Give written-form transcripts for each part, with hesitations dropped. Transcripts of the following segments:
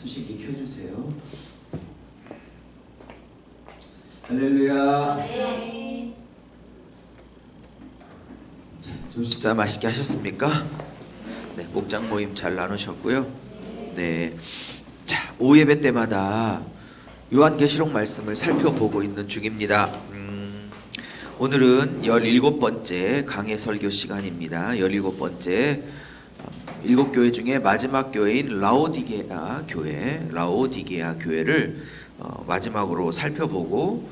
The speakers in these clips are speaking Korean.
수식이 켜주세요. 할렐루야. 네. 좀 식사 맛있게 하셨습니까? 네, 목장 모임 잘 나누셨고요. 네, 자, 오예배 때마다 요한계시록 말씀을 살펴보고 있는 중입니다. 오늘은 17번째 강해 설교 시간입니다. 17번째 일곱 교회 중에 마지막 교회인 라오디게아 교회를 마지막으로 살펴보고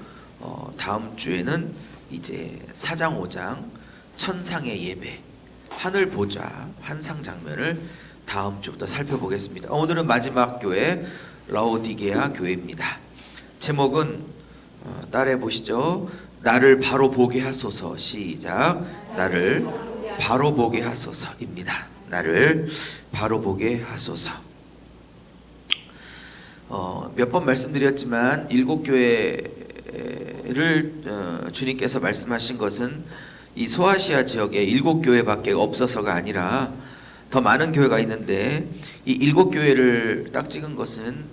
다음 주에는 이제 4장 5장 천상의 예배 하늘 보좌 환상 장면을 다음 주부터 살펴보겠습니다. 오늘은 마지막 교회 라오디게아 교회입니다. 제목은 따라해 보시죠. 나를 바로 보게 하소서. 시작. 나를 바로 보게 하소서입니다. 나를 바로 보게 하소서. 몇 번 말씀드렸지만 일곱 교회를 주님께서 말씀하신 것은 이 소아시아 지역에 일곱 교회밖에 없어서가 아니라 더 많은 교회가 있는데 이 일곱 교회를 딱 찍은 것은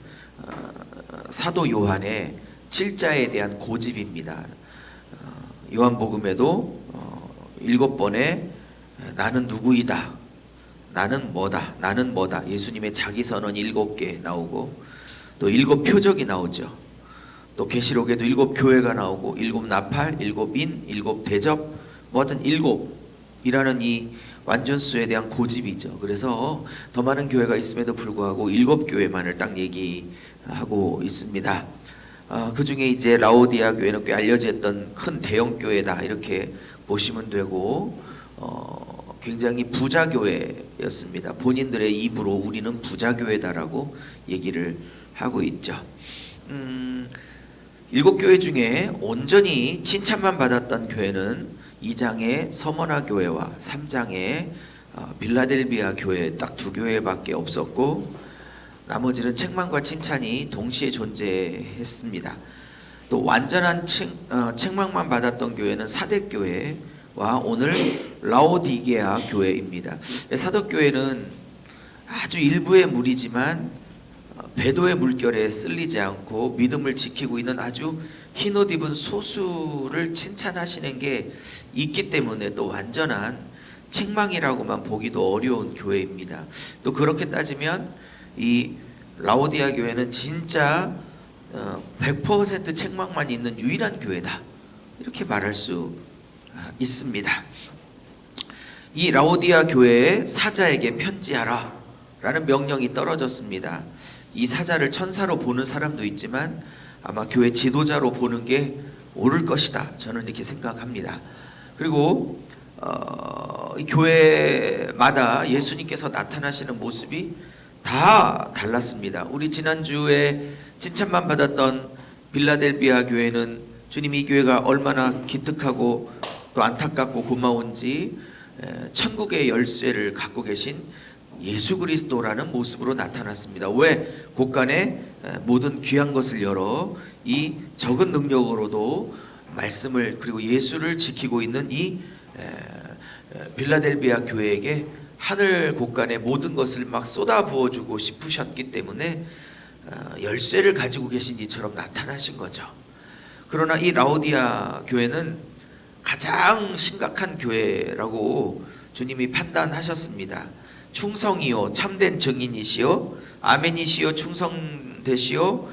사도 요한의 7자에 대한 고집입니다. 요한복음에도 7번에 나는 누구이다, 나는 뭐다, 나는 뭐다, 예수님의 자기선언 7개 나오고 또 7표적이 나오죠. 또 계시록에도 7교회가 나오고 7나팔, 7인, 7대접, 뭐 하여튼 7이라는 이 완전수에 대한 고집이죠. 그래서 더 많은 교회가 있음에도 불구하고 7교회만을 딱 얘기하고 있습니다. 그 중에 이제 라오디아 교회는 꽤 알려져 있던 큰 대형 교회다 이렇게 보시면 되고 굉장히 부자 교회였습니다. 본인들의 입으로 우리는 부자 교회다라고 얘기를 하고 있죠. 7교회 중에 온전히 칭찬만 받았던 교회는 2장의 서머나 교회와 3장의 빌라델비아 교회 딱 2교회밖에 없었고 나머지는 책망과 칭찬이 동시에 존재했습니다. 또 완전한 책망만 받았던 교회는 사대교회와 오늘 라오디게아 교회입니다. 사대교회는 아주 일부의 무리지만 배도의 물결에 쓸리지 않고 믿음을 지키고 있는 아주 흰옷 입은 소수를 칭찬하시는 게 있기 때문에 또 완전한 책망이라고만 보기도 어려운 교회입니다. 또 그렇게 따지면 이 라오디아 교회는 진짜 100% 책망만 있는 유일한 교회다 이렇게 말할 수 있습니다. 이 라오디아 교회의 사자에게 편지하라 라는 명령이 떨어졌습니다. 이 사자를 천사로 보는 사람도 있지만 아마 교회 지도자로 보는 게 옳을 것이다 저는 이렇게 생각합니다. 그리고 교회마다 예수님께서 나타나시는 모습이 다 달랐습니다. 우리 지난주에 칭찬만 받았던 빌라델비아 교회는 주님이 이 교회가 얼마나 기특하고 또 안타깝고 고마운지 천국의 열쇠를 갖고 계신 예수 그리스도라는 모습으로 나타났습니다. 왜? 곳간에 모든 귀한 것을 열어 이 적은 능력으로도 말씀을 그리고 예수를 지키고 있는 이 빌라델비아 교회에게 하늘 곳간에 모든 것을 막 쏟아 부어주고 싶으셨기 때문에 열쇠를 가지고 계신 이처럼 나타나신 거죠. 그러나 이 라오디아 교회는 가장 심각한 교회라고 주님이 판단하셨습니다. 충성이요 참된 증인이시요 아멘이시요 충성되시고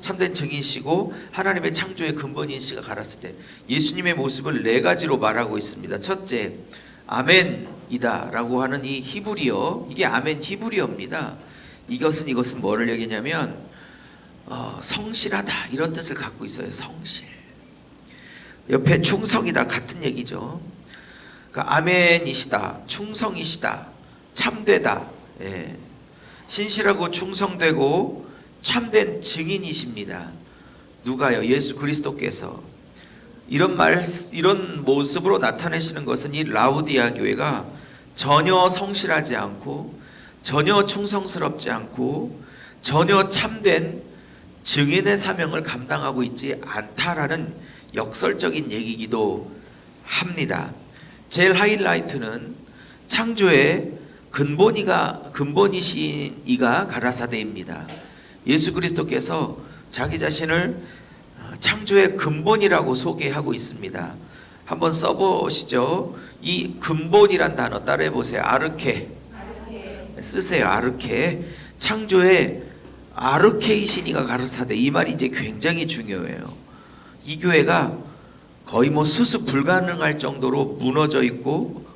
참된 증인이시고 하나님의 창조의 근본인시가 가랐을 때 예수님의 모습을 4가지로 말하고 있습니다. 첫째, 아멘이다 라고 하는 이 히브리어, 이게 아멘 히브리어입니다. 이것은 뭐를 얘기냐면 성실하다 이런 뜻을 갖고 있어요. 성실. 옆에 충성이다 같은 얘기죠. 그러니까 아멘이시다, 충성이시다, 참되다, 신실하고 충성되고 참된 증인이십니다. 누가요? 예수 그리스도께서 이런 모습으로 나타내시는 것은 이 라오디아 교회가 전혀 성실하지 않고 전혀 충성스럽지 않고 전혀 참된 증인의 사명을 감당하고 있지 않다라는 역설적인 얘기이기도 합니다. 제일 하이라이트는 창조의 근본이신 이가 가라사대입니다. 예수 그리스도께서 자기 자신을 창조의 근본이라고 소개하고 있습니다. 한번 써보시죠. 이 근본이란 단어 따라해 보세요. 아르케. 쓰세요. 아르케. 창조의 아르케이신 이가 가라사대. 이 말이 이제 굉장히 중요해요. 이 교회가 거의 뭐 수습 불가능할 정도로 무너져 있고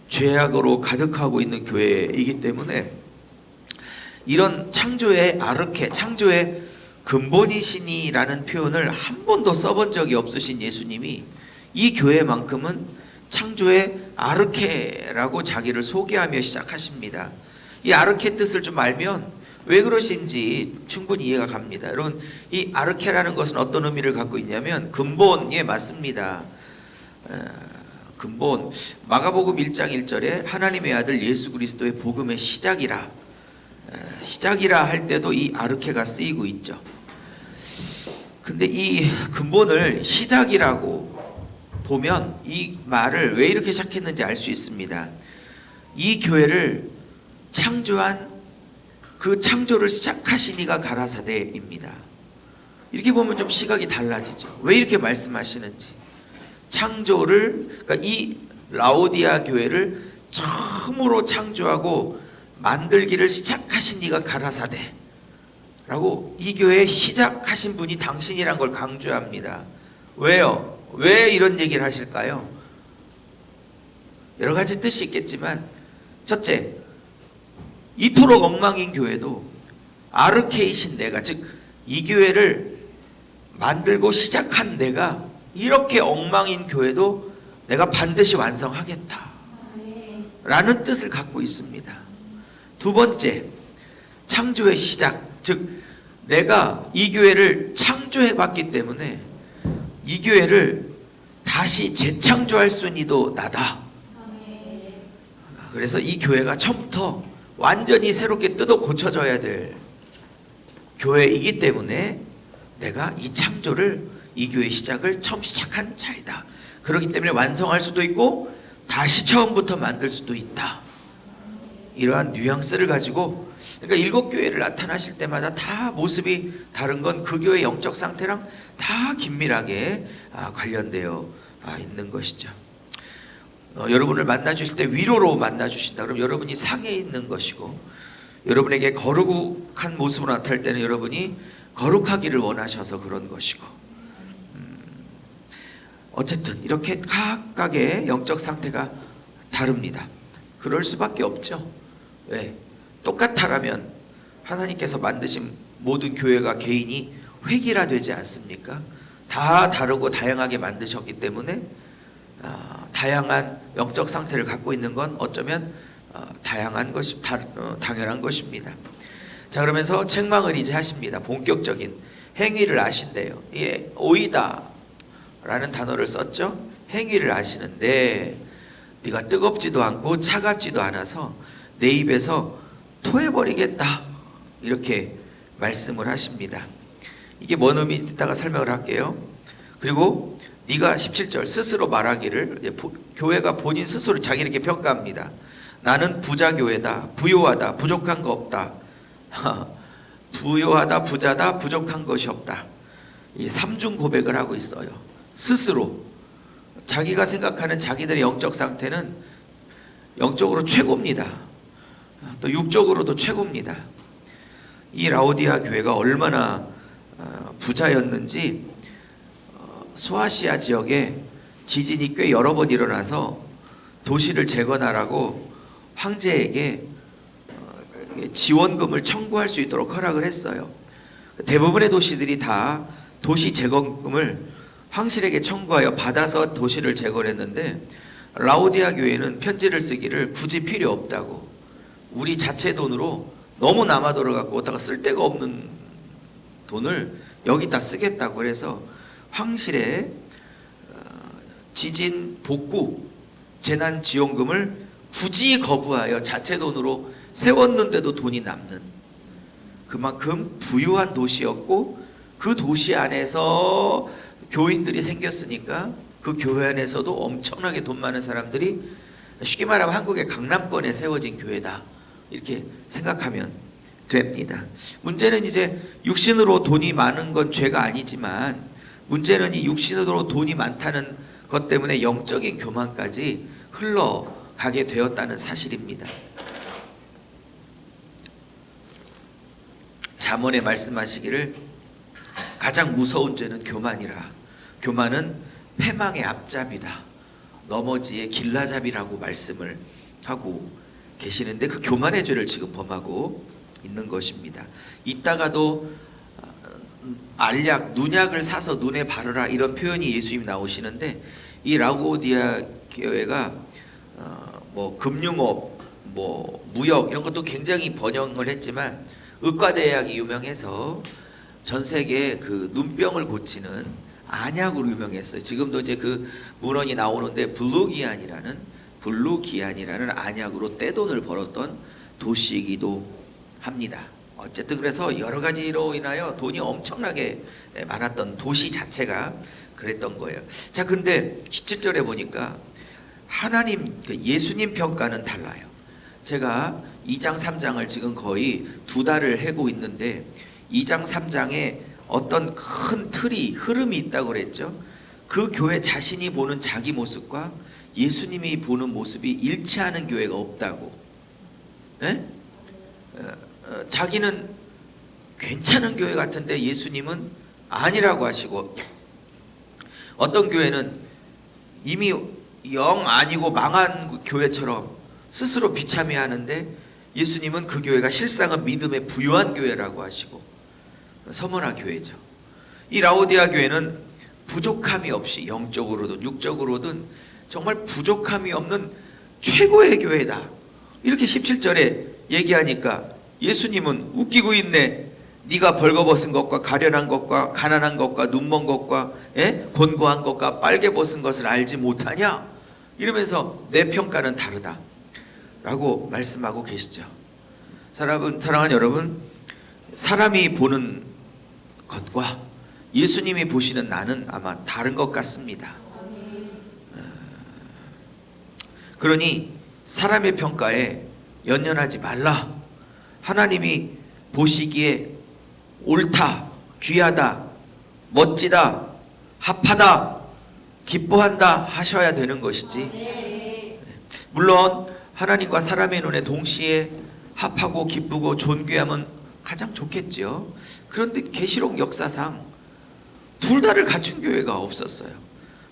죄악으로 가득하고 있는 교회이기 때문에 이런 창조의 아르케, 창조의 근본이시니라는 표현을 한 번도 써본 적이 없으신 예수님이 이 교회만큼은 창조의 아르케라고 자기를 소개하며 시작하십니다. 이 아르케 뜻을 좀 알면 왜 그러신지 충분히 이해가 갑니다. 여러분, 이 아르케라는 것은 어떤 의미를 갖고 있냐면 근본에 맞습니다. 근본, 마가복음 1장 1절에 하나님의 아들 예수 그리스도의 복음의 시작이라 할 때도 이 아르케가 쓰이고 있죠. 근데 이 근본을 시작이라고 보면 이 말을 왜 이렇게 시작했는지 알 수 있습니다. 이 교회를 창조한 그 창조를 시작하신 이가 가라사대입니다. 이렇게 보면 좀 시각이 달라지죠. 왜 이렇게 말씀하시는지. 창조를, 그러니까 이 라오디아 교회를 처음으로 창조하고 만들기를 시작하신 이가 가라사대 라고 이 교회 시작하신 분이 당신이란 걸 강조합니다. 왜요? 왜 이런 얘기를 하실까요? 여러 가지 뜻이 있겠지만 첫째, 이토록 엉망인 교회도 아르케이신 내가, 즉 이 교회를 만들고 시작한 내가 이렇게 엉망인 교회도 내가 반드시 완성하겠다 라는 뜻을 갖고 있습니다. 두 번째, 창조의 시작, 즉 내가 이 교회를 창조해 봤기 때문에 이 교회를 다시 재창조할 순위도 나다. 그래서 이 교회가 처음부터 완전히 새롭게 뜯어 고쳐져야 될 교회이기 때문에 내가 이 창조를, 이 교회 시작을 처음 시작한 자이다. 그렇기 때문에 완성할 수도 있고 다시 처음부터 만들 수도 있다. 이러한 뉘앙스를 가지고, 그러니까 7교회를 나타나실 때마다 다 모습이 다른 건 그 교회의 영적 상태랑 다 긴밀하게 관련되어 있는 것이죠. 여러분을 만나 주실 때 위로로 만나 주신다. 그럼 여러분이 상해 있는 것이고, 여러분에게 거룩한 모습으로 나타날 때는 여러분이 거룩하기를 원하셔서 그런 것이고, 어쨌든 이렇게 각각의 영적 상태가 다릅니다. 그럴 수밖에 없죠. 왜? 똑같아라면 하나님께서 만드신 모든 교회가 개인이 획일화되지 않습니까? 다 다르고 다양하게 만드셨기 때문에 다양한 영적 상태를 갖고 있는 건 어쩌면 당연한 것입니다. 자, 그러면서 책망을 이제 하십니다. 본격적인 행위를 아신대요. 예, 오이다 라는 단어를 썼죠. 행위를 아시는데 네가 뜨겁지도 않고 차갑지도 않아서 내 입에서 토해버리겠다, 이렇게 말씀을 하십니다. 이게 뭔 의미인지 이따가 설명을 할게요. 그리고 네가 17절 스스로 말하기를, 교회가 본인 스스로 자기에게 평가합니다. 나는 부자 교회다, 부요하다, 부족한 거 없다. 부요하다, 부자다, 부족한 것이 없다. 이 삼중 고백을 하고 있어요. 스스로 자기가 생각하는 자기들의 영적 상태는 영적으로 최고입니다. 또 육적으로도 최고입니다. 이 라오디아 교회가 얼마나 부자였는지 소아시아 지역에 지진이 꽤 여러 번 일어나서 도시를 재건하라고 황제에게 지원금을 청구할 수 있도록 허락을 했어요. 대부분의 도시들이 다 도시 재건금을 황실에게 청구하여 받아서 도시를 재건했는데, 라오디아 교회는 편지를 쓰기를 굳이 필요 없다고, 우리 자체 돈으로 너무 남아돌아갖고 어디다가 쓸 데가 없는 돈을 여기다 쓰겠다고 해서 황실에 지진 복구 재난 지원금을 굳이 거부하여 자체 돈으로 세웠는데도 돈이 남는, 그만큼 부유한 도시였고, 그 도시 안에서 교인들이 생겼으니까 그 교회 안에서도 엄청나게 돈 많은 사람들이 쉽게 말하면 한국의 강남권에 세워진 교회다 이렇게 생각하면 됩니다. 문제는 이제 육신으로 돈이 많은 건 죄가 아니지만 문제는 이 육신으로 돈이 많다는 것 때문에 영적인 교만까지 흘러가게 되었다는 사실입니다. 잠언에 말씀하시기를 가장 무서운 죄는 교만이라. 교만은 패망의 앞잡이다. 넘어지의 길라잡이라고 말씀을 하고 계시는데 그 교만의 죄를 지금 범하고 있는 것입니다. 이따가도 알약, 눈약을 사서 눈에 바르라 이런 표현이 예수님이 나오시는데 이 라오디아 교회가 뭐 금융업, 뭐 무역 이런 것도 굉장히 번영을 했지만 의과대약이 유명해서 전 세계 그 눈병을 고치는 안약으로 유명했어요. 지금도 이제 그 문헌이 나오는데 블루기안이라는 안약으로 떼돈을 벌었던 도시이기도 합니다. 어쨌든 그래서 여러 가지로 인하여 돈이 엄청나게 많았던 도시 자체가 그랬던 거예요. 자, 근데 17절에 보니까 하나님, 예수님 평가는 달라요. 제가 2장 3장을 지금 거의 2달을 하고 있는데 2장 3장에 어떤 큰 틀이 흐름이 있다고 그랬죠. 그 교회 자신이 보는 자기 모습과 예수님이 보는 모습이 일치하는 교회가 없다고. 에? 자기는 괜찮은 교회 같은데 예수님은 아니라고 하시고, 어떤 교회는 이미 영 아니고 망한 교회처럼 스스로 비참해하는데 예수님은 그 교회가 실상은 믿음에 부유한 교회라고 하시고, 서머나 교회죠. 이 라오디아 교회는 부족함이 없이 영적으로든 육적으로든 정말 부족함이 없는 최고의 교회다 이렇게 17절에 얘기하니까 예수님은 웃기고 있네. 네가 벌거벗은 것과 가련한 것과 가난한 것과 눈먼 것과 곤고한 것과 빨개 벗은 것을 알지 못하냐 이러면서 내 평가는 다르다 라고 말씀하고 계시죠. 사랑하는 여러분, 사람이 보는 것과 예수님이 보시는 나는 아마 다른 것 같습니다. 그러니 사람의 평가에 연연하지 말라. 하나님이 보시기에 옳다, 귀하다, 멋지다, 합하다, 기뻐한다 하셔야 되는 것이지. 물론 하나님과 사람의 눈에 동시에 합하고 기쁘고 존귀하면 가장 좋겠지요. 그런데 계시록 역사상 둘 다를 갖춘 교회가 없었어요.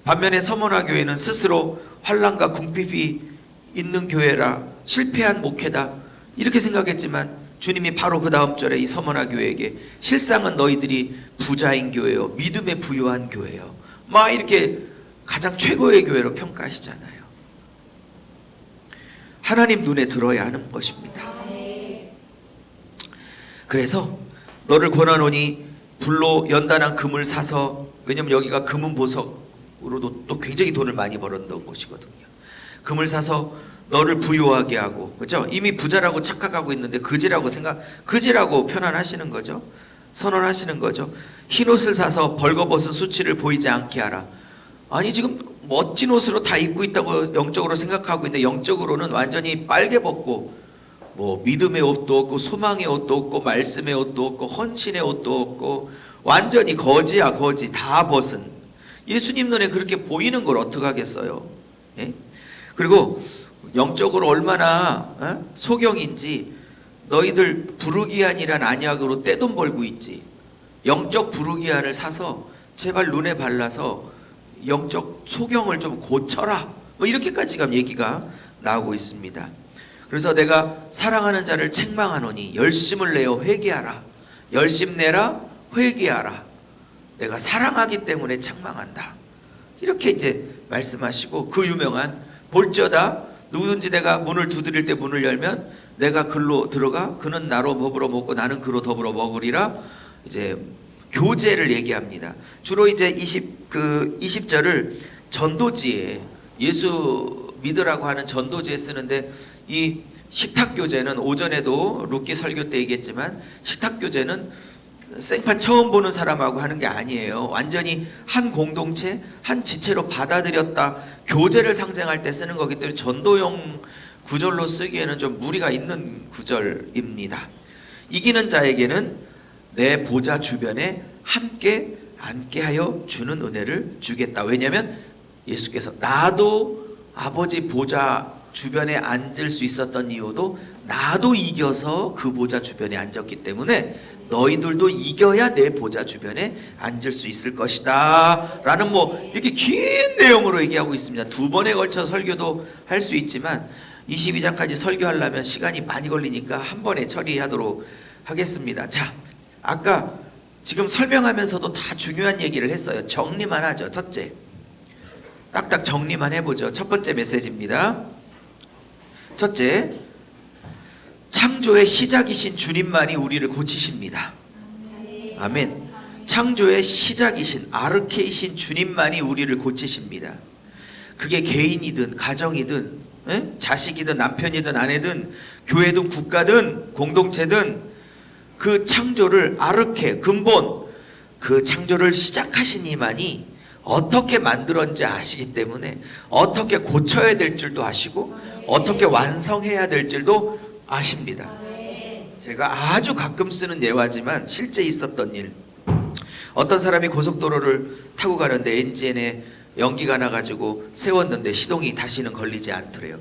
반면에 서머나 교회는 스스로 환난과 궁핍이 있는 교회라 실패한 목회다 이렇게 생각했지만 주님이 바로 그 다음 절에 이 서머나 교회에게 실상은 너희들이 부자인 교회요, 믿음에 부유한 교회요, 막 이렇게 가장 최고의 교회로 평가하시잖아요. 하나님 눈에 들어야 하는 것입니다. 그래서 너를 권하노니 불로 연단한 금을 사서, 왜냐면 여기가 금은 보석으로도 또 굉장히 돈을 많이 벌었던 곳이거든요. 금을 사서 너를 부유하게 하고, 그렇죠? 이미 부자라고 착각하고 있는데 그지라고 편안하시는 거죠. 선언하시는 거죠. 흰옷을 사서 벌거벗은 수치를 보이지 않게 하라. 아니 지금 멋진 옷으로 다 입고 있다고 영적으로 생각하고 있는데 영적으로는 완전히 빨개 벗고 뭐 믿음의 옷도 없고 소망의 옷도 없고 말씀의 옷도 없고 헌신의 옷도 없고 완전히 거지야 거지, 다 벗은 예수님 눈에 그렇게 보이는 걸 어떡하겠어요. 예? 그리고 영적으로 얼마나 소경인지 너희들 부르기안이란 안약으로 떼돈 벌고 있지. 영적 부르기안을 사서 제발 눈에 발라서 영적 소경을 좀 고쳐라, 뭐 이렇게까지 지금 얘기가 나오고 있습니다. 그래서 내가 사랑하는 자를 책망하노니 열심을 내어 회개하라. 열심 내라, 회개하라. 내가 사랑하기 때문에 책망한다 이렇게 이제 말씀하시고, 그 유명한 볼지어다 누구든지 내가 문을 두드릴 때 문을 열면 내가 그로 들어가 그는 나로 더불어 먹고 나는 그로 더불어 먹으리라. 이제 교제를 얘기합니다. 주로 이제 20절을 전도지에, 예수 믿으라고 하는 전도지에 쓰는데, 이 식탁교제는 오전에도 룻기 설교 때 얘기했지만 식탁교제는 생판 처음 보는 사람하고 하는 게 아니에요. 완전히 한 공동체, 한 지체로 받아들였다, 교제를 상징할 때 쓰는 거기 때문에 전도용 구절로 쓰기에는 좀 무리가 있는 구절입니다. 이기는 자에게는 내 보좌 주변에 함께 앉게 하여 주는 은혜를 주겠다. 왜냐하면 예수께서 나도 아버지 보좌 주변에 앉을 수 있었던 이유도 나도 이겨서 그 보좌 주변에 앉았기 때문에 너희들도 이겨야 내 보좌 주변에 앉을 수 있을 것이다 라는 이렇게 긴 내용으로 얘기하고 있습니다. 2번에 걸쳐 설교도 할 수 있지만 22장까지 설교하려면 시간이 많이 걸리니까 한 번에 처리하도록 하겠습니다. 자, 아까 지금 설명하면서도 다 중요한 얘기를 했어요. 정리만 하죠. 첫째, 딱딱 정리만 해보죠. 첫 번째 메시지입니다. 첫째, 창조의 시작이신 주님만이 우리를 고치십니다. 아멘. 창조의 시작이신 아르케이신 주님만이 우리를 고치십니다. 그게 개인이든 가정이든 자식이든 남편이든 아내든 교회든 국가든 공동체든 그 창조를 아르케 근본 그 창조를 시작하신 이만이 어떻게 만들었는지 아시기 때문에 어떻게 고쳐야 될 줄도 아시고 어떻게 완성해야 될 줄도 아십니다. 제가 아주 가끔 쓰는 예화지만 실제 있었던 일. 어떤 사람이 고속도로를 타고 가는데 엔진에 연기가 나가지고 세웠는데 시동이 다시는 걸리지 않더래요.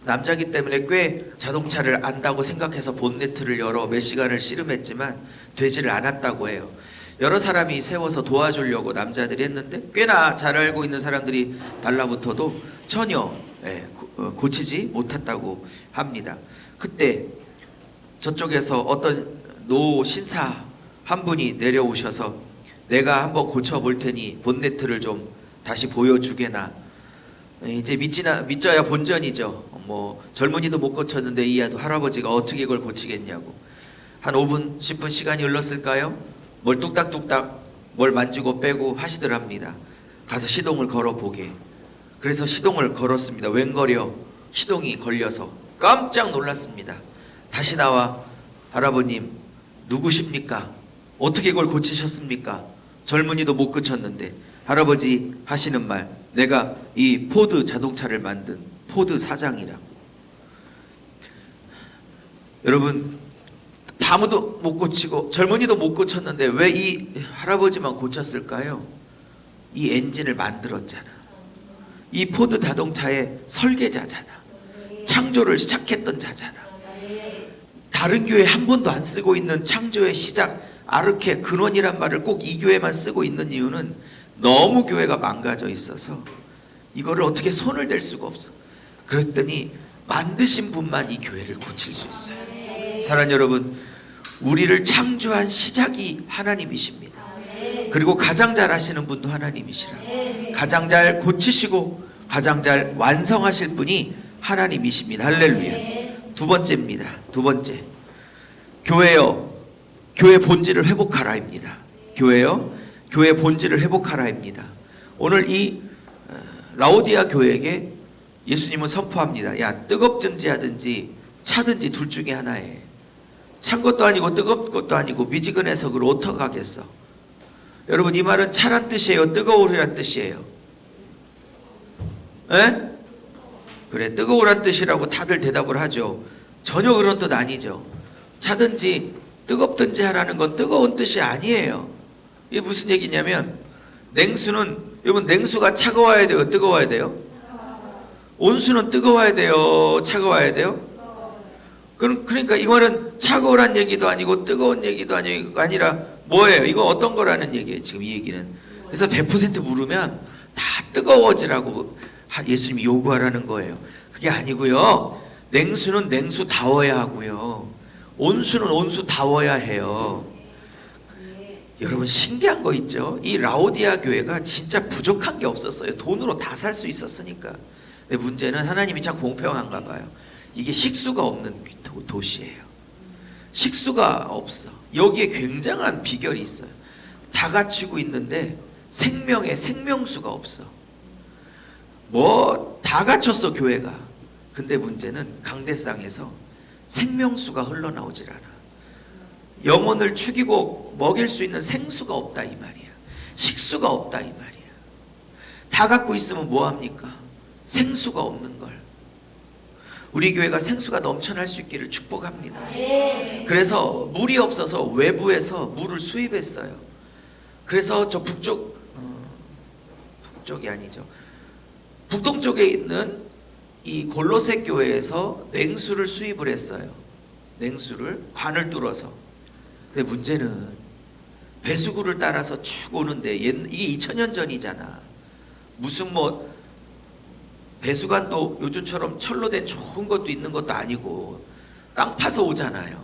남자기 때문에 꽤 자동차를 안다고 생각해서 본네트를 열어 몇 시간을 씨름했지만 되지를 않았다고 해요. 여러 사람이 세워서 도와주려고 남자들이 했는데 꽤나 잘 알고 있는 사람들이 달라붙어도 전혀 고치지 못했다고 합니다. 그때 저쪽에서 어떤 노 신사 한 분이 내려오셔서 내가 한번 고쳐볼 테니 본네트를 좀 다시 보여주게나. 이제 믿져야 본전이죠. 젊은이도 못 고쳤는데 이야도 할아버지가 어떻게 이걸 고치겠냐고. 한 5분 10분 시간이 흘렀을까요? 뭘 뚝딱뚝딱 뭘 만지고 빼고 하시더랍니다. 가서 시동을 걸어보게. 그래서 시동을 걸었습니다. 웬걸요? 시동이 걸려서 깜짝 놀랐습니다. 다시 나와 할아버님 누구십니까? 어떻게 이걸 고치셨습니까? 젊은이도 못 고쳤는데. 할아버지 하시는 말, 내가 이 포드 자동차를 만든 포드 사장이라고. 여러분, 아무도 못 고치고 젊은이도 못 고쳤는데 왜 이 할아버지만 고쳤을까요? 이 엔진을 만들었잖아. 이 포드 자동차의 설계자잖아. 창조를 시작했던 자잖아. 다른 교회 한 번도 안 쓰고 있는 창조의 시작 아르케 근원이란 말을 꼭 이 교회만 쓰고 있는 이유는 너무 교회가 망가져 있어서 이거를 어떻게 손을 댈 수가 없어. 그랬더니 만드신 분만 이 교회를 고칠 수 있어요. 사랑하는 여러분, 우리를 창조한 시작이 하나님이십니다. 그리고 가장 잘 하시는 분도 하나님이시라. 가장 잘 고치시고 가장 잘 완성하실 분이 하나님이십니다. 할렐루야. 두 번째입니다. 두 번째, 교회여 교회 본질을 회복하라입니다. 교회여 교회 본질을 회복하라입니다. 오늘 이 라오디아 교회에게 예수님은 선포합니다. 야, 뜨겁든지 하든지 차든지 둘 중에 하나에. 찬 것도 아니고 뜨겁 것도 아니고 미지근해서 그걸 어떡하겠어. 여러분, 이 말은 차란 뜻이에요? 뜨거우란 뜻이에요? 에? 그래, 뜨거우란 뜻이라고 다들 대답을 하죠. 전혀 그런 뜻 아니죠. 차든지 뜨겁든지 하라는 건 뜨거운 뜻이 아니에요. 이게 무슨 얘기냐면, 냉수는, 여러분, 냉수가 차가워야 돼요? 뜨거워야 돼요? 온수는 뜨거워야 돼요? 차가워야 돼요? 그러니까 이거는 차가우란 얘기도 아니고 뜨거운 얘기도 아니라 뭐예요? 이거 어떤 거라는 얘기예요, 지금 이 얘기는. 그래서 100% 물으면 다 뜨거워지라고 예수님이 요구하라는 거예요. 그게 아니고요. 냉수는 냉수다워야 하고요. 온수는 온수다워야 해요. 여러분, 신기한 거 있죠? 이 라오디아 교회가 진짜 부족한 게 없었어요. 돈으로 다 살 수 있었으니까. 근데 문제는 하나님이 참 공평한가 봐요. 이게 식수가 없는 도시예요. 식수가 없어. 여기에 굉장한 비결이 있어요. 다 갖추고 있는데 생명에 생명수가 없어. 다 갖췄어, 교회가. 근데 문제는 강대상에서 생명수가 흘러나오질 않아. 영혼을 죽이고 먹일 수 있는 생수가 없다 이 말이야. 식수가 없다 이 말이야. 다 갖고 있으면 뭐합니까? 생수가 없는 걸. 우리 교회가 생수가 넘쳐날 수 있기를 축복합니다. 그래서 물이 없어서 외부에서 물을 수입했어요. 그래서 저 북쪽이 아니죠. 북동쪽에 있는 이 골로새 교회에서 냉수를 수입을 했어요. 냉수를 관을 뚫어서. 근데 문제는 배수구를 따라서 쭉 오는데 이게 2000년 전이잖아. 무슨 뭐 배수관도 요즘처럼 철로 된 좋은 것도 있는 것도 아니고 땅 파서 오잖아요.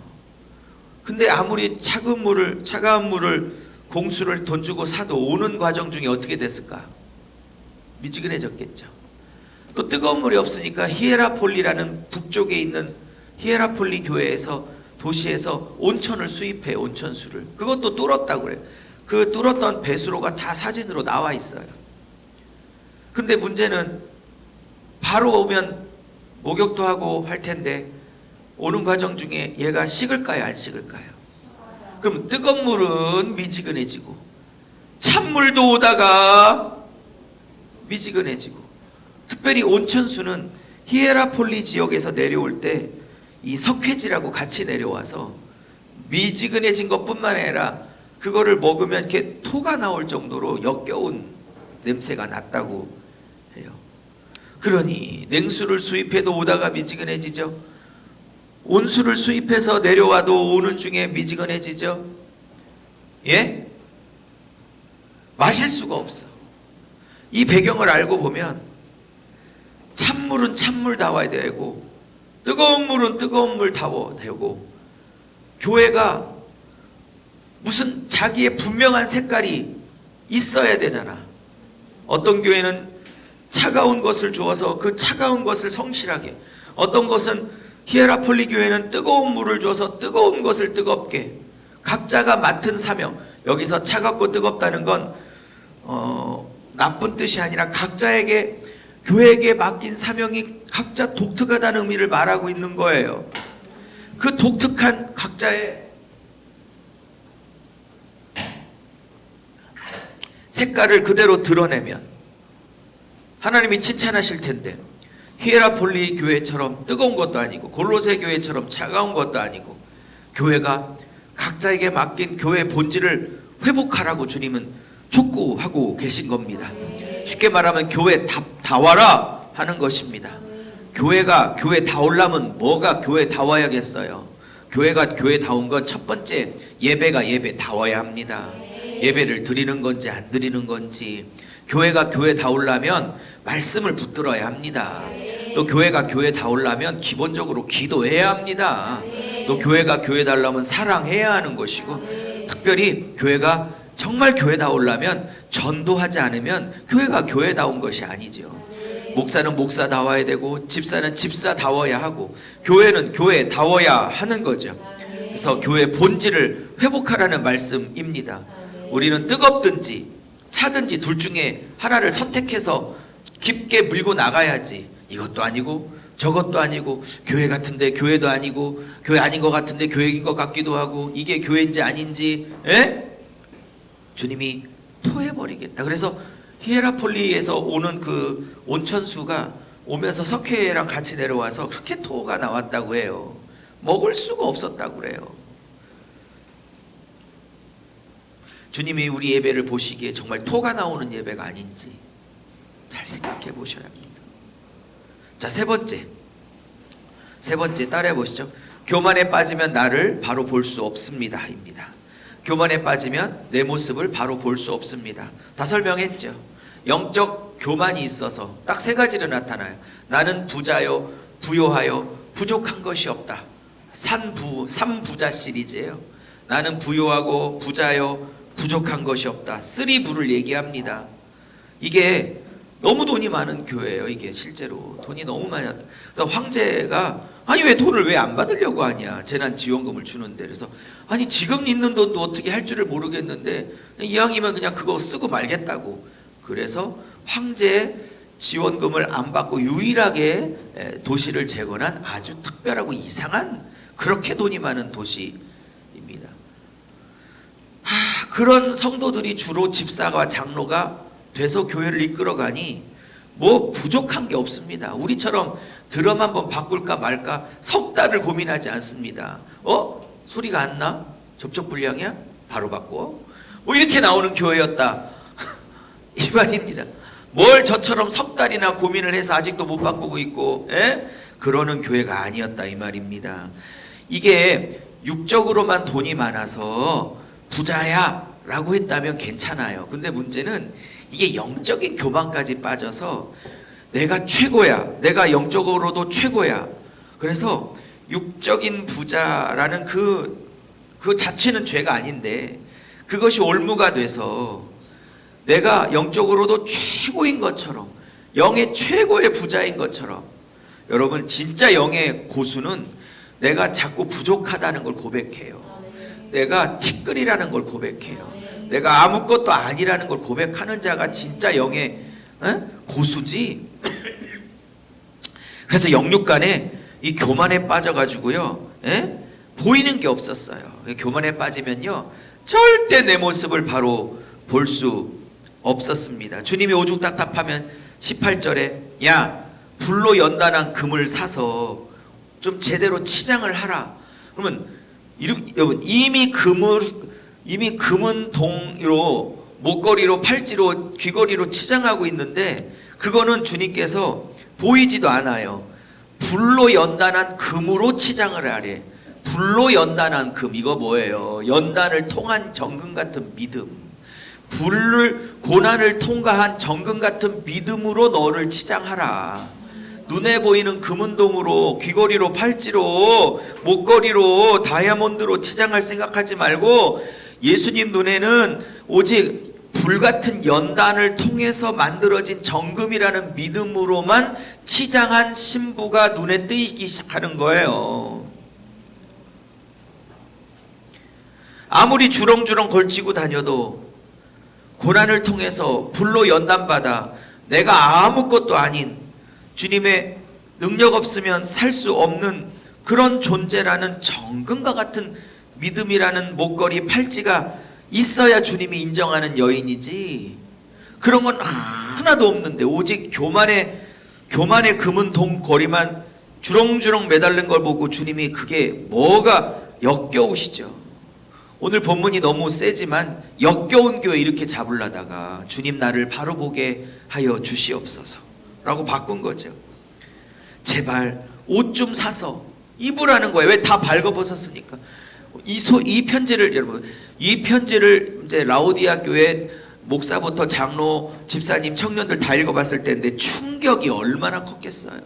근데 아무리 차가운 물을 공수를 돈 주고 사도 오는 과정 중에 어떻게 됐을까? 미지근해졌겠죠. 또 뜨거운 물이 없으니까 히에라폴리라는 북쪽에 있는 히에라폴리 교회에서 도시에서 온천을 수입해. 온천수를. 그것도 뚫었다고 그래요. 그 뚫었던 배수로가 다 사진으로 나와 있어요. 근데 문제는 바로 오면 목욕도 하고 할 텐데 오는 과정 중에 얘가 식을까요? 안 식을까요? 그럼 뜨거운 물은 미지근해지고 찬물도 오다가 미지근해지고, 특별히 온천수는 히에라폴리 지역에서 내려올 때 이 석회지라고 같이 내려와서 미지근해진 것뿐만 아니라 그거를 먹으면 이렇게 토가 나올 정도로 역겨운 냄새가 났다고 해요. 그러니 냉수를 수입해도 오다가 미지근해지죠. 온수를 수입해서 내려와도 오는 중에 미지근해지죠. 예? 마실 수가 없어. 이 배경을 알고 보면 찬물은 찬물다워야 되고 뜨거운 물은 뜨거운 물다워야 되고, 교회가 무슨 자기의 분명한 색깔이 있어야 되잖아. 어떤 교회는 차가운 것을 주어서 그 차가운 것을 성실하게, 어떤 것은 히에라폴리 교회는 뜨거운 물을 주어서 뜨거운 것을 뜨겁게, 각자가 맡은 사명. 여기서 차갑고 뜨겁다는 건 나쁜 뜻이 아니라 각자에게, 교회에게 맡긴 사명이 각자 독특하다는 의미를 말하고 있는 거예요. 그 독특한 각자의 색깔을 그대로 드러내면 하나님이 칭찬하실 텐데, 히에라폴리 교회처럼 뜨거운 것도 아니고 골로새 교회처럼 차가운 것도 아니고, 교회가 각자에게 맡긴 교회의 본질을 회복하라고 주님은 촉구하고 계신 겁니다. 쉽게 말하면 교회 다와라 하는 것입니다. 교회가 교회 다오려면 뭐가 교회 다와야겠어요? 교회가 교회 다운 건 첫 번째, 예배가 예배 다워야 합니다. 예배를 드리는 건지 안 드리는 건지. 교회가 교회 다오려면 말씀을 붙들어야 합니다. 또 교회가 교회 다오려면 기본적으로 기도해야 합니다. 또 교회가 교회 다오려면 사랑해야 하는 것이고, 특별히 교회가 정말 교회 다오려면 전도하지 않으면 교회가 교회다운 것이 아니죠. 목사는 목사다워야 되고 집사는 집사다워야 하고 교회는 교회다워야 하는 거죠. 그래서 교회 본질을 회복하라는 말씀입니다. 우리는 뜨겁든지 차든지 둘 중에 하나를 선택해서 깊게 밀고 나가야지, 이것도 아니고 저것도 아니고 교회 같은데 교회도 아니고 교회 아닌 것 같은데 교회인 것 같기도 하고 이게 교회인지 아닌지, 주님이 토해버리겠다. 그래서 히에라폴리에서 오는 그 온천수가 오면서 석회랑 같이 내려와서 그렇게 토가 나왔다고 해요. 먹을 수가 없었다고 그래요. 주님이 우리 예배를 보시기에 정말 토가 나오는 예배가 아닌지 잘 생각해 보셔야 합니다. 자, 세 번째 따라해 보시죠. 교만에 빠지면 나를 바로 볼 수 없습니다 입니다. 교만에 빠지면 내 모습을 바로 볼 수 없습니다. 다 설명했죠. 영적 교만이 있어서 딱 세 가지로 나타나요. 나는 부자요, 부요하여 부족한 것이 없다. 삼부자 시리즈예요. 나는 부요하고 부자요, 부족한 것이 없다. 3부를 얘기합니다. 이게 너무 돈이 많은 교회예요. 이게 실제로 돈이 너무 많았다. 그래서 황제가 아니 왜 돈을 왜 안 받으려고 하냐, 재난지원금을 주는데. 그래서 아니 지금 있는 돈도 어떻게 할 줄을 모르겠는데 이왕이면 그냥 그거 쓰고 말겠다고. 그래서 황제의 지원금을 안 받고 유일하게 도시를 재건한 아주 특별하고 이상한, 그렇게 돈이 많은 도시입니다. 그런 성도들이 주로 집사가 장로가 돼서 교회를 이끌어가니 뭐 부족한 게 없습니다. 우리처럼 드럼 한번 바꿀까 말까 석 달을 고민하지 않습니다. 소리가 안 나? 접촉 불량이야? 바로 바꿔. 뭐 이렇게 나오는 교회였다 이 말입니다. 뭘 저처럼 석 달이나 고민을 해서 아직도 못 바꾸고 있고, 그러는 교회가 아니었다 이 말입니다. 이게 육적으로만 돈이 많아서 부자야 라고 했다면 괜찮아요. 근데 문제는 이게 영적인 교만까지 빠져서 내가 최고야, 내가 영적으로도 최고야, 그래서 육적인 부자라는 그 자체는 죄가 아닌데 그것이 올무가 돼서 내가 영적으로도 최고인 것처럼, 영의 최고의 부자인 것처럼, 여러분 진짜 영의 고수는 내가 자꾸 부족하다는 걸 고백해요. 내가 티끌이라는 걸 고백해요. 내가 아무것도 아니라는 걸 고백하는 자가 진짜 영의 고수지. 그래서 영육간에 이 교만에 빠져가지고요, 보이는 게 없었어요. 교만에 빠지면요 절대 내 모습을 바로 볼 수 없었습니다. 주님이 오죽 답답하면 18절에 야 불로 연단한 금을 사서 좀 제대로 치장을 하라. 그러면 여러분 이미 금은 동으로 목걸이로 팔찌로 귀걸이로 치장하고 있는데 그거는 주님께서 보이지도 않아요. 불로 연단한 금으로 치장을 하래. 불로 연단한 금, 이거 뭐예요? 연단을 통한 정금 같은 믿음. 고난을 통과한 정금 같은 믿음으로 너를 치장하라. 눈에 보이는 금은동으로, 귀걸이로, 팔찌로, 목걸이로, 다이아몬드로 치장할 생각하지 말고 예수님 눈에는 오직 불같은 연단을 통해서 만들어진 정금이라는 믿음으로만 치장한 신부가 눈에 띄기 시작하는 거예요. 아무리 주렁주렁 걸치고 다녀도 고난을 통해서 불로 연단받아 내가 아무것도 아닌 주님의 능력 없으면 살 수 없는 그런 존재라는 정금과 같은 믿음이라는 목걸이 팔찌가 있어야 주님이 인정하는 여인이지, 그런 건 하나도 없는데 오직 교만의 금은 동거리만 주렁주렁 매달린 걸 보고 주님이 그게 뭐가 역겨우시죠. 오늘 본문이 너무 세지만 역겨운 교회 이렇게 잡으려다가 주님 나를 바로 보게 하여 주시옵소서 라고 바꾼 거죠. 제발 옷 좀 사서 입으라는 거예요. 왜 다 발궈벗었으니까. 이 편지를 여러분, 이 편지를 이제 라오디아 교회 목사부터 장로, 집사님, 청년들 다 읽어봤을 때인데 충격이 얼마나 컸겠어요.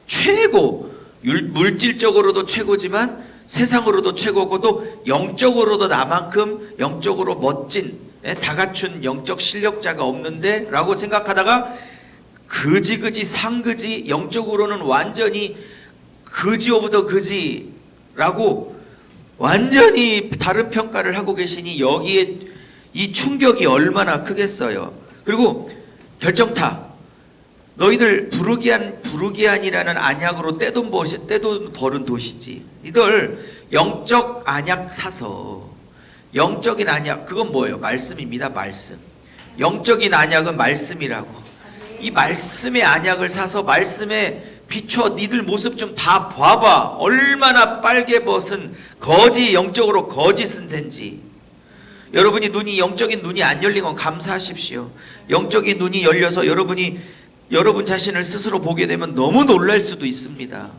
최고, 물질적으로도 최고지만 세상으로도 최고고 또 영적으로도 나만큼 영적으로 멋진 다 갖춘 영적 실력자가 없는데 라고 생각하다가 그지 상그지, 영적으로는 완전히 그지 오브 더 그지라고 완전히 다른 평가를 하고 계시니 여기에 이 충격이 얼마나 크겠어요. 그리고 결정타, 너희들 부르기안이라는 안약으로 떼돈 버는 도시지. 이들 영적 안약 사서, 영적인 안약, 그건 뭐예요? 말씀입니다. 말씀. 영적인 안약은 말씀이라고. 이 말씀의 안약을 사서 말씀에 비춰 니들 모습 좀 다 봐봐. 얼마나 빨개 벗은 영적으로 거짓은 된지. 여러분이 영적인 눈이 안 열린 건 감사하십시오. 영적인 눈이 열려서 여러분 자신을 스스로 보게 되면 너무 놀랄 수도 있습니다.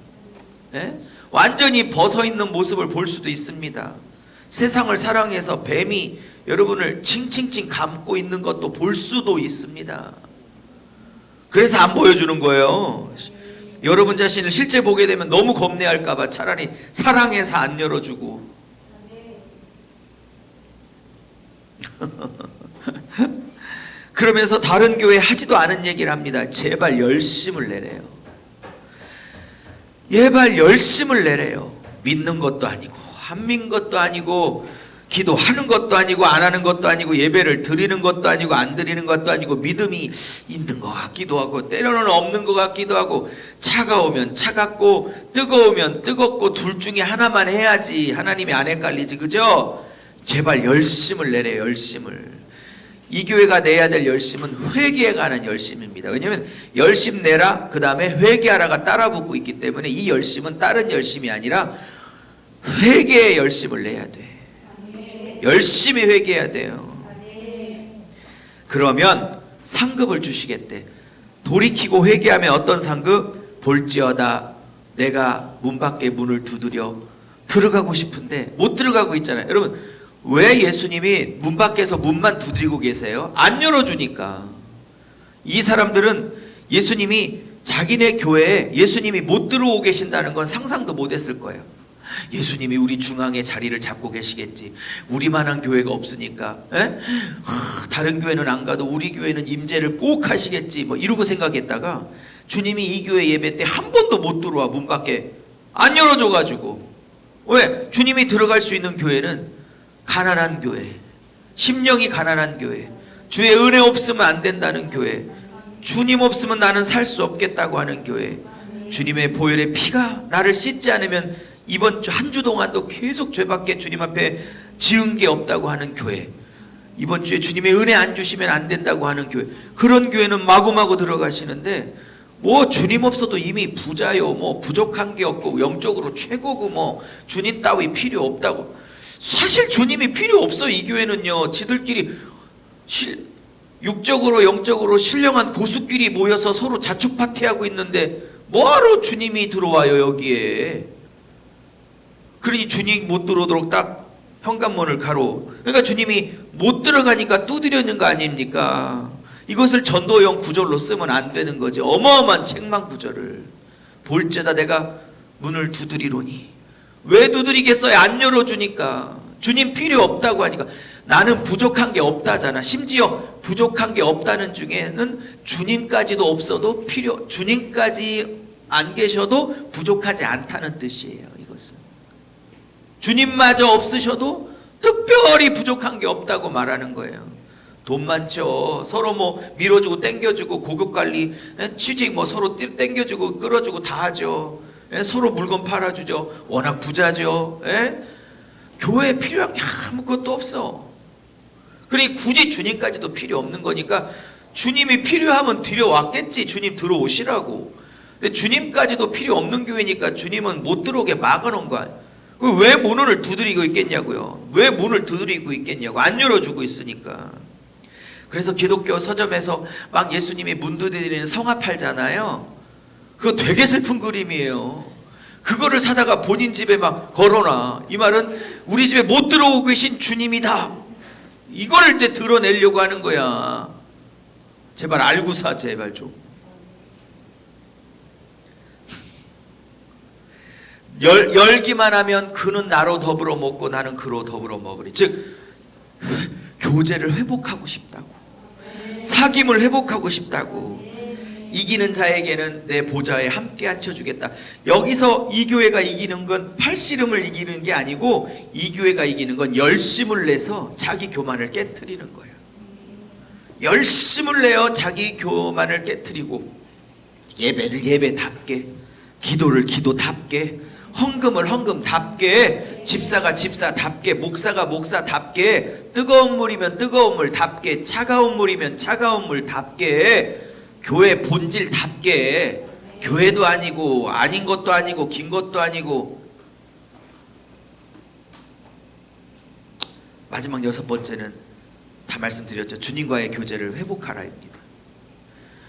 완전히 벗어있는 모습을 볼 수도 있습니다. 세상을 사랑해서 뱀이 여러분을 칭칭칭 감고 있는 것도 볼 수도 있습니다. 그래서 안 보여주는 거예요. 여러분 자신을 실제 보게 되면 너무 겁내할까봐 차라리 사랑해서 안 열어주고. 그러면서 다른 교회 하지도 않은 얘기를 합니다. 제발 열심을 내래요. 제발 열심을 내래요. 믿는 것도 아니고 안 믿는 것도 아니고 기도하는 것도 아니고 안 하는 것도 아니고 예배를 드리는 것도 아니고 안 드리는 것도 아니고 믿음이 있는 것 같기도 하고 때로는 없는 것 같기도 하고 차가우면 차갑고 뜨거우면 뜨겁고 둘 중에 하나만 해야지 하나님이 안 헷갈리지, 그죠? 제발 열심을 내래요. 열심을. 이 교회가 내야 될 열심은 회개에 관한 열심입니다. 왜냐하면 열심 내라 그 다음에 회개하라가 따라 붙고 있기 때문에 이 열심은 다른 열심이 아니라 회개의 열심을 내야 돼. 열심히 회개해야 돼요. 그러면 상급을 주시겠대. 돌이키고 회개하면 어떤 상급? 볼지어다 내가 문 밖에 문을 두드려 들어가고 싶은데 못 들어가고 있잖아요. 여러분, 왜 예수님이 문 밖에서 문만 두드리고 계세요? 안 열어주니까. 이 사람들은 예수님이 자기네 교회에 예수님이 못 들어오고 계신다는 건 상상도 못했을 거예요. 예수님이 우리 중앙에 자리를 잡고 계시겠지. 우리만한 교회가 없으니까 다른 교회는 안 가도 우리 교회는 임재를 꼭 하시겠지 뭐 이러고 생각했다가 주님이 이 교회 예배 때 한 번도 못 들어와. 문 밖에 안 열어줘가지고. 왜? 주님이 들어갈 수 있는 교회는 가난한 교회, 심령이 가난한 교회, 주의 은혜 없으면 안 된다는 교회, 주님 없으면 나는 살 수 없겠다고 하는 교회, 주님의 보혈의 피가 나를 씻지 않으면 이번 주 한 주 동안도 계속 죄밖에 주님 앞에 지은 게 없다고 하는 교회, 이번 주에 주님의 은혜 안 주시면 안 된다고 하는 교회, 그런 교회는 마구마구 들어가시는데 뭐 주님 없어도 이미 부자요, 뭐 부족한 게 없고 영적으로 최고고 뭐 주님 따위 필요 없다고. 사실 주님이 필요 없어. 이 교회는요, 지들끼리 육적으로 영적으로 신령한 고수끼리 모여서 서로 자축 파티하고 있는데 뭐하러 주님이 들어와요 여기에. 그러니 주님 못 들어오도록 딱 현관문을 가로. 그러니까 주님이 못 들어가니까 두드려는 거 아닙니까? 이것을 전도용 구절로 쓰면 안 되는 거지. 어마어마한 책망 구절을. 볼지어다 내가 문을 두드리로니. 왜 두드리겠어요? 안 열어주니까. 주님 필요 없다고 하니까. 나는 부족한 게 없다잖아. 심지어 부족한 게 없다는 중에는 주님까지도 없어도 주님까지 안 계셔도 부족하지 않다는 뜻이에요. 이것은 주님마저 없으셔도 특별히 부족한 게 없다고 말하는 거예요. 돈 많죠. 서로 뭐 밀어주고 땡겨주고 고객관리 취직 뭐 서로 땡겨주고 끌어주고 다 하죠. 서로 물건 팔아주죠. 워낙 부자죠. 교회에 필요한 게 아무것도 없어. 그러니 굳이 주님까지도 필요 없는 거니까 주님이 필요하면 들여왔겠지. 주님 들어오시라고. 근데 주님까지도 필요 없는 교회니까 주님은 못 들어오게 막아놓은 거야. 왜 문을 두드리고 있겠냐고요. 왜 문을 두드리고 있겠냐고. 안 열어주고 있으니까. 그래서 기독교 서점에서 막 예수님이 문 두드리는 성화 팔잖아요. 그거 되게 슬픈 그림이에요. 그거를 사다가 본인 집에 막 걸어놔. 이 말은 우리 집에 못 들어오고 계신 주님이다. 이걸 이제 드러내려고 하는 거야. 제발 알고 사. 제발 좀. 열기만 하면 그는 나로 더불어 먹고 나는 그로 더불어 먹으리. 즉 교제를 회복하고 싶다고. 사귐을 회복하고 싶다고. 이기는 자에게는 내 보좌에 함께 앉혀주겠다. 여기서 이 교회가 이기는 건 팔씨름을 이기는 게 아니고 이 교회가 이기는 건 열심을 내서 자기 교만을 깨트리는 거예요. 열심을 내어 자기 교만을 깨트리고 예배를 예배답게, 기도를 기도답게, 헌금을 헌금답게, 집사가 집사답게, 목사가 목사답게, 뜨거운 물이면 뜨거운 물답게, 차가운 물이면 차가운 물답게, 교회 본질답게. 교회도 아니고 아닌 것도 아니고 긴 것도 아니고. 마지막 6번째는 다 말씀드렸죠. 주님과의 교제를 회복하라입니다.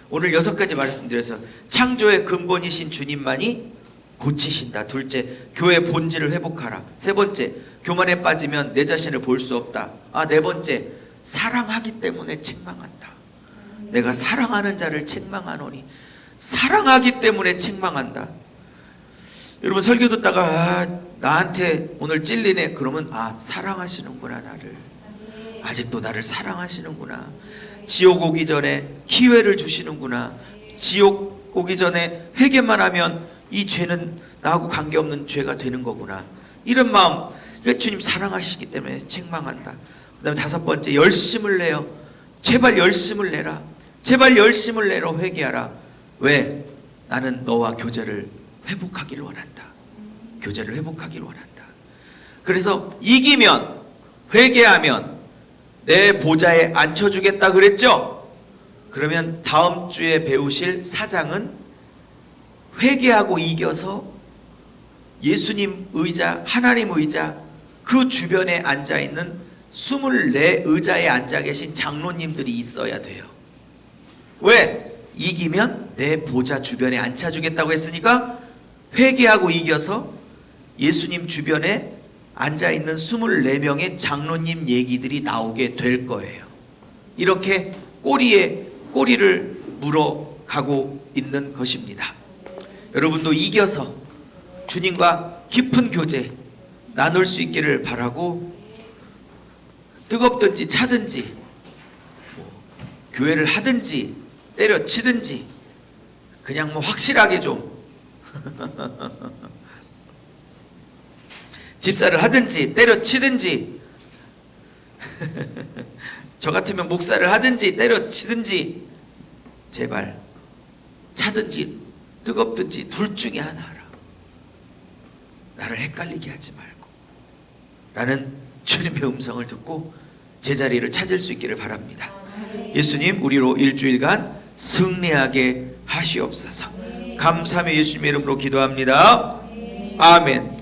오늘 6가지 말씀드려서 창조의 근본이신 주님만이 고치신다. 둘째, 교회 본질을 회복하라. 세 번째, 교만에 빠지면 내 자신을 볼 수 없다. 네 번째, 사랑하기 때문에 책망한다. 내가 사랑하는 자를 책망하노니. 사랑하기 때문에 책망한다. 여러분 설교 듣다가 나한테 오늘 찔리네. 그러면 사랑하시는구나. 나를 아직도 나를 사랑하시는구나. 지옥 오기 전에 기회를 주시는구나. 지옥 오기 전에 회개만 하면 이 죄는 나하고 관계없는 죄가 되는 거구나. 이런 마음. 그러니까 주님 사랑하시기 때문에 책망한다. 그 다음에 5번째, 열심을 내요. 제발 열심을 내라. 제발 열심을 내러 회개하라. 왜? 나는 너와 교제를 회복하기를 원한다. 교제를 회복하기를 원한다. 그래서 이기면, 회개하면 내 보좌에 앉혀주겠다 그랬죠? 그러면 다음 주에 배우실 사장은 회개하고 이겨서 예수님 의자, 하나님 의자, 그 주변에 앉아있는 24 의자에 앉아 계신 장로님들이 있어야 돼요. 왜? 이기면 내 보좌 주변에 앉혀주겠다고 했으니까 회개하고 이겨서 예수님 주변에 앉아있는 24명의 장로님 얘기들이 나오게 될 거예요. 이렇게 꼬리에 꼬리를 물어가고 있는 것입니다. 여러분도 이겨서 주님과 깊은 교제 나눌 수 있기를 바라고, 뜨겁든지 차든지 교회를 하든지 때려치든지 그냥 확실하게 좀 집사를 하든지 때려치든지 저 같으면 목사를 하든지 때려치든지 제발 차든지 뜨겁든지 둘 중에 하나 하라. 나를 헷갈리게 하지 말고 라는 주님의 음성을 듣고 제자리를 찾을 수 있기를 바랍니다. 예수님, 우리로 일주일간 승리하게 하시옵소서. 감사하며 예수님의 이름으로 기도합니다. 아멘.